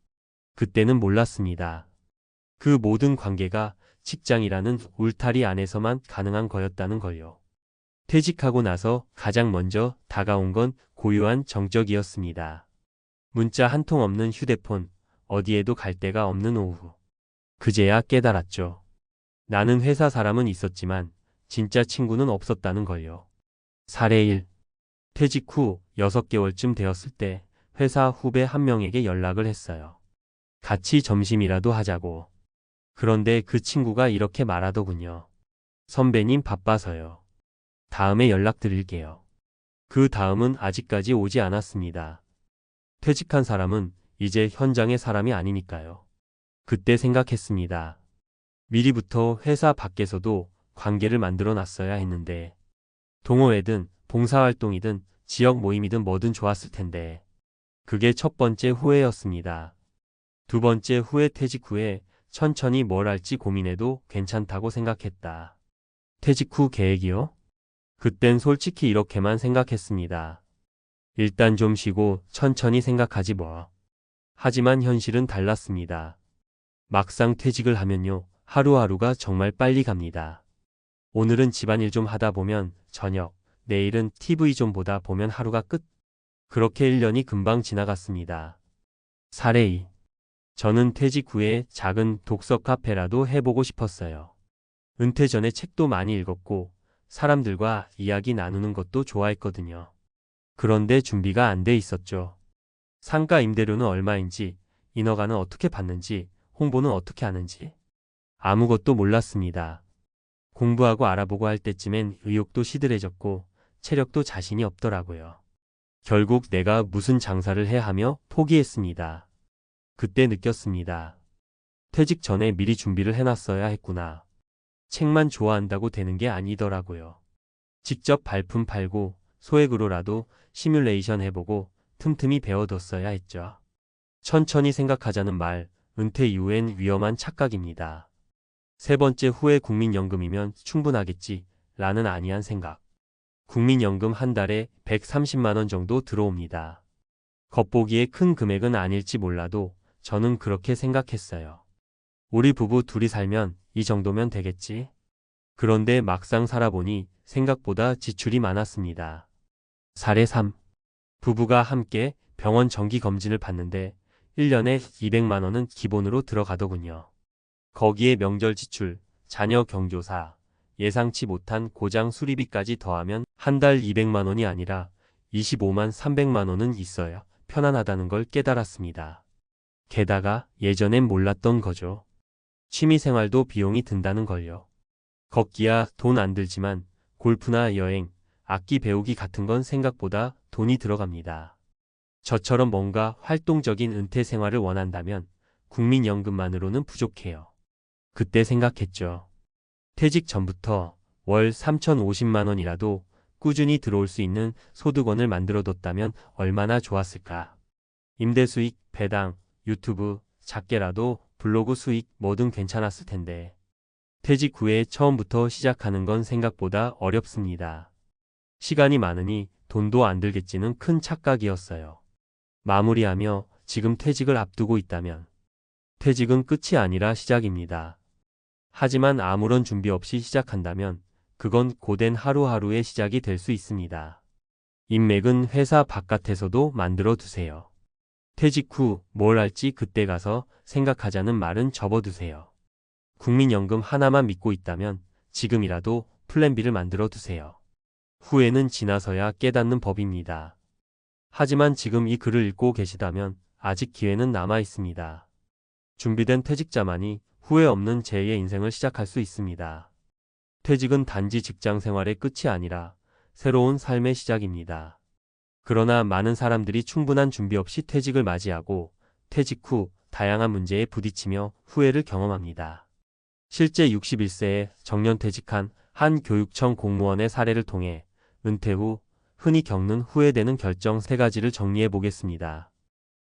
그때는 몰랐습니다. 그 모든 관계가 직장이라는 울타리 안에서만 가능한 거였다는 걸요. 퇴직하고 나서 가장 먼저 다가온 건 고요한 정적이었습니다. 문자 한 통 없는 휴대폰, 어디에도 갈 데가 없는 오후. 그제야 깨달았죠. 나는 회사 사람은 있었지만 진짜 친구는 없었다는 걸요. 사례 1. 퇴직 후 6개월쯤 되었을 때 회사 후배 한 명에게 연락을 했어요. 같이 점심이라도 하자고. 그런데 그 친구가 이렇게 말하더군요. 선배님 바빠서요. 다음에 연락드릴게요. 그 다음은 아직까지 오지 않았습니다. 퇴직한 사람은 이제 현장의 사람이 아니니까요. 그때 생각했습니다. 미리부터 회사 밖에서도 관계를 만들어 놨어야 했는데, 동호회든 봉사활동이든 지역 모임이든 뭐든 좋았을 텐데, 그게 첫 번째 후회였습니다. 두 번째 후회, 퇴직 후에 천천히 뭘 할지 고민해도 괜찮다고 생각했다. 퇴직 후 계획이요? 그땐 솔직히 이렇게만 생각했습니다. 일단 좀 쉬고 천천히 생각하지 뭐. 하지만 현실은 달랐습니다. 막상 퇴직을 하면요, 하루하루가 정말 빨리 갑니다. 오늘은 집안일 좀 하다 보면 저녁, 내일은 TV 좀 보다 보면 하루가 끝. 그렇게 1년이 금방 지나갔습니다. 사례 2. 저는 퇴직 후에 작은 독서 카페라도 해보고 싶었어요. 은퇴 전에 책도 많이 읽었고 사람들과 이야기 나누는 것도 좋아했거든요. 그런데 준비가 안 돼 있었죠. 상가 임대료는 얼마인지, 인허가는 어떻게 받는지, 홍보는 어떻게 하는지 아무것도 몰랐습니다. 공부하고 알아보고 할 때쯤엔 의욕도 시들해졌고 체력도 자신이 없더라고요. 결국 내가 무슨 장사를 해야 하며 포기했습니다. 그때 느꼈습니다. 퇴직 전에 미리 준비를 해놨어야 했구나. 책만 좋아한다고 되는 게 아니더라고요. 직접 발품 팔고 소액으로라도 시뮬레이션 해보고 틈틈이 배워뒀어야 했죠. 천천히 생각하자는 말, 은퇴 이후엔 위험한 착각입니다. 세 번째 후회, 국민연금이면 충분하겠지 라는 아니한 생각. 국민연금 한 달에 130만 원 정도 들어옵니다. 겉보기에 큰 금액은 아닐지 몰라도 저는 그렇게 생각했어요. 우리 부부 둘이 살면 이 정도면 되겠지? 그런데 막상 살아보니 생각보다 지출이 많았습니다. 사례 3. 부부가 함께 병원 정기검진을 받는데 1년에 200만 원은 기본으로 들어가더군요. 거기에 명절 지출, 자녀 경조사, 예상치 못한 고장 수리비까지 더하면 한 달 200만 원이 아니라 25만 300만 원은 있어야 편안하다는 걸 깨달았습니다. 게다가 예전엔 몰랐던 거죠. 취미생활도 비용이 든다는 걸요. 걷기야 돈 안 들지만 골프나 여행, 악기 배우기 같은 건 생각보다 돈이 들어갑니다. 저처럼 뭔가 활동적인 은퇴 생활을 원한다면 국민연금만으로는 부족해요. 그때 생각했죠. 퇴직 전부터 월 3,050만 원이라도 꾸준히 들어올 수 있는 소득원을 만들어뒀다면 얼마나 좋았을까. 임대 수익, 배당, 유튜브, 작게라도 블로그 수익 뭐든 괜찮았을 텐데. 퇴직 후에 처음부터 시작하는 건 생각보다 어렵습니다. 시간이 많으니 돈도 안 들겠지는 큰 착각이었어요. 마무리하며 지금 퇴직을 앞두고 있다면 퇴직은 끝이 아니라 시작입니다. 하지만 아무런 준비 없이 시작한다면 그건 고된 하루하루의 시작이 될 수 있습니다. 인맥은 회사 바깥에서도 만들어 두세요. 퇴직 후 뭘 할지 그때 가서 생각하자는 말은 접어두세요. 국민연금 하나만 믿고 있다면 지금이라도 플랜 B를 만들어 두세요. 후회는 지나서야 깨닫는 법입니다. 하지만 지금 이 글을 읽고 계시다면 아직 기회는 남아 있습니다. 준비된 퇴직자만이 후회 없는 제2의 인생을 시작할 수 있습니다. 퇴직은 단지 직장 생활의 끝이 아니라 새로운 삶의 시작입니다. 그러나 많은 사람들이 충분한 준비 없이 퇴직을 맞이하고 퇴직 후 다양한 문제에 부딪히며 후회를 경험합니다. 실제 61세에 정년퇴직한 한 교육청 공무원의 사례를 통해 은퇴 후 흔히 겪는 후회되는 결정 3가지를 정리해 보겠습니다.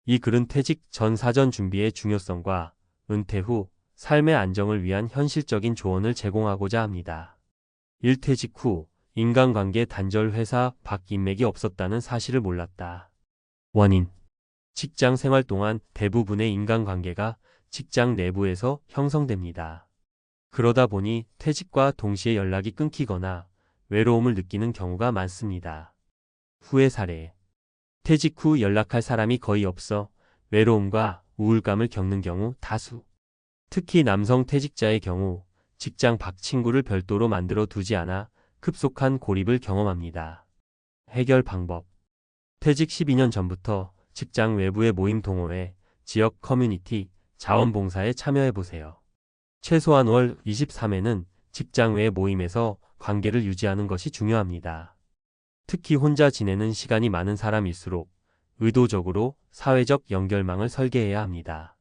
이 글은 퇴직 전 사전 준비의 중요성과 은퇴 후 삶의 안정을 위한 현실적인 조언을 제공하고자 합니다. 1. 퇴직 후 인간관계 단절, 회사 밖 인맥이 없었다는 사실을 몰랐다. 원인: 직장 생활 동안 대부분의 인간관계가 직장 내부에서 형성됩니다. 그러다 보니 퇴직과 동시에 연락이 끊기거나 외로움을 느끼는 경우가 많습니다. 후회 사례. 퇴직 후 연락할 사람이 거의 없어 외로움과 우울감을 겪는 경우 다수. 특히 남성 퇴직자의 경우 직장 밖 친구를 별도로 만들어 두지 않아 급속한 고립을 경험합니다. 해결 방법. 퇴직 12년 전부터 직장 외부의 모임 동호회, 지역 커뮤니티, 자원봉사에 참여해보세요. 최소한 월 23회는 직장 외 모임에서 관계를 유지하는 것이 중요합니다. 특히 혼자 지내는 시간이 많은 사람일수록 의도적으로 사회적 연결망을 설계해야 합니다.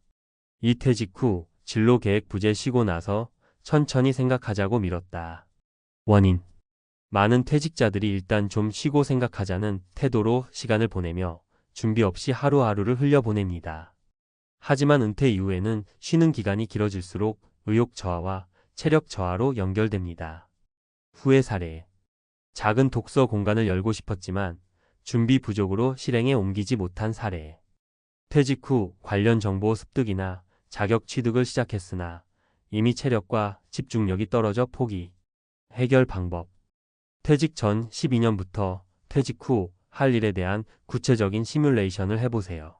이 퇴직 후 진로 계획 부재 쉬고 나서 천천히 생각하자고 미뤘다. 원인. 많은 퇴직자들이 일단 좀 쉬고 생각하자는 태도로 시간을 보내며 준비 없이 하루하루를 흘려보냅니다. 하지만 은퇴 이후에는 쉬는 기간이 길어질수록 의욕 저하와 체력 저하로 연결됩니다. 후회 사례. 작은 독서 공간을 열고 싶었지만 준비 부족으로 실행에 옮기지 못한 사례. 퇴직 후 관련 정보 습득이나 자격 취득을 시작했으나 이미 체력과 집중력이 떨어져 포기. 해결 방법. 퇴직 전 12년부터 퇴직 후 할 일에 대한 구체적인 시뮬레이션을 해보세요.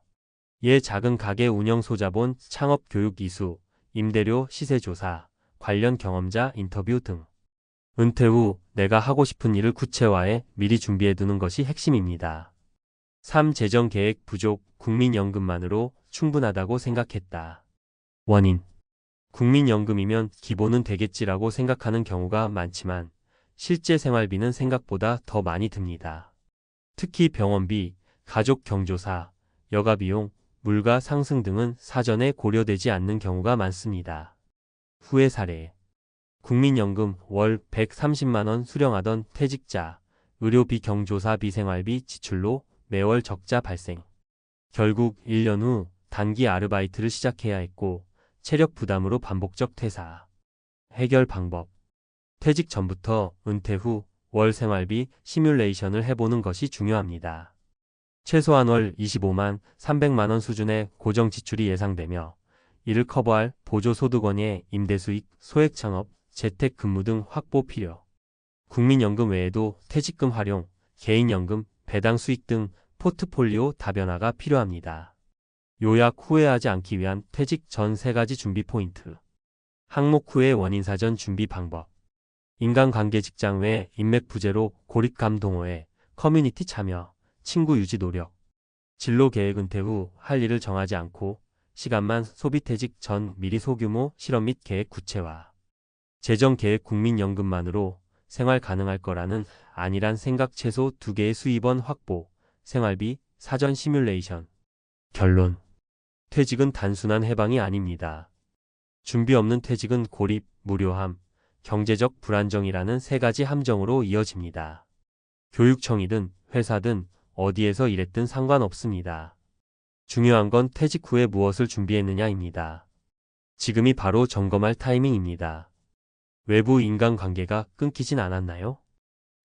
작은 가게 운영 소자본, 창업 교육 이수, 임대료 시세 조사, 관련 경험자 인터뷰 등. 은퇴 후 내가 하고 싶은 일을 구체화해 미리 준비해두는 것이 핵심입니다. 3. 재정 계획 부족, 국민연금만으로 충분하다고 생각했다. 원인. 국민연금이면 기본은 되겠지라고 생각하는 경우가 많지만 실제 생활비는 생각보다 더 많이 듭니다. 특히 병원비, 가족 경조사, 여가비용, 물가 상승 등은 사전에 고려되지 않는 경우가 많습니다. 후회 사례. 국민연금 월 130만원 수령하던 퇴직자, 의료비 경조사비 생활비 지출로 매월 적자 발생. 결국 1년 후 단기 아르바이트를 시작해야 했고 체력 부담으로 반복적 퇴사. 해결 방법. 퇴직 전부터 은퇴 후 월 생활비 시뮬레이션을 해보는 것이 중요합니다. 최소한 월 25만 300만원 수준의 고정 지출이 예상되며 이를 커버할 보조소득원의 임대수익, 소액창업, 재택근무 등 확보 필요. 국민연금 외에도 퇴직금 활용, 개인연금, 배당 수익 등 포트폴리오 다변화가 필요합니다. 요약. 후회하지 않기 위한 퇴직 전 3가지 준비 포인트. 항목 후의 원인 사전 준비 방법. 인간관계 직장 외 인맥 부재로 고립감 동호회, 커뮤니티 참여, 친구 유지 노력. 진로 계획. 은퇴 후 할 일을 정하지 않고 시간만 소비. 퇴직 전 미리 소규모 실험 및 계획 구체화. 재정 계획. 국민연금만으로 생활 가능할 거라는 아니란 생각. 최소 2개의 수입원 확보, 생활비, 사전 시뮬레이션. 결론. 퇴직은 단순한 해방이 아닙니다. 준비 없는 퇴직은 고립, 무료함, 경제적 불안정이라는 3가지 함정으로 이어집니다. 교육청이든 회사든 어디에서 일했든 상관없습니다. 중요한 건 퇴직 후에 무엇을 준비했느냐입니다. 지금이 바로 점검할 타이밍입니다. 외부 인간관계가 끊기진 않았나요?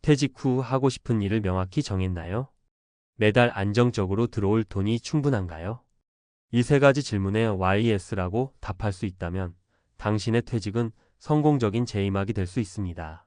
퇴직 후 하고 싶은 일을 명확히 정했나요? 매달 안정적으로 들어올 돈이 충분한가요? 이 3가지 질문에 YS라고 답할 수 있다면 당신의 퇴직은 성공적인 재임학이 될 수 있습니다.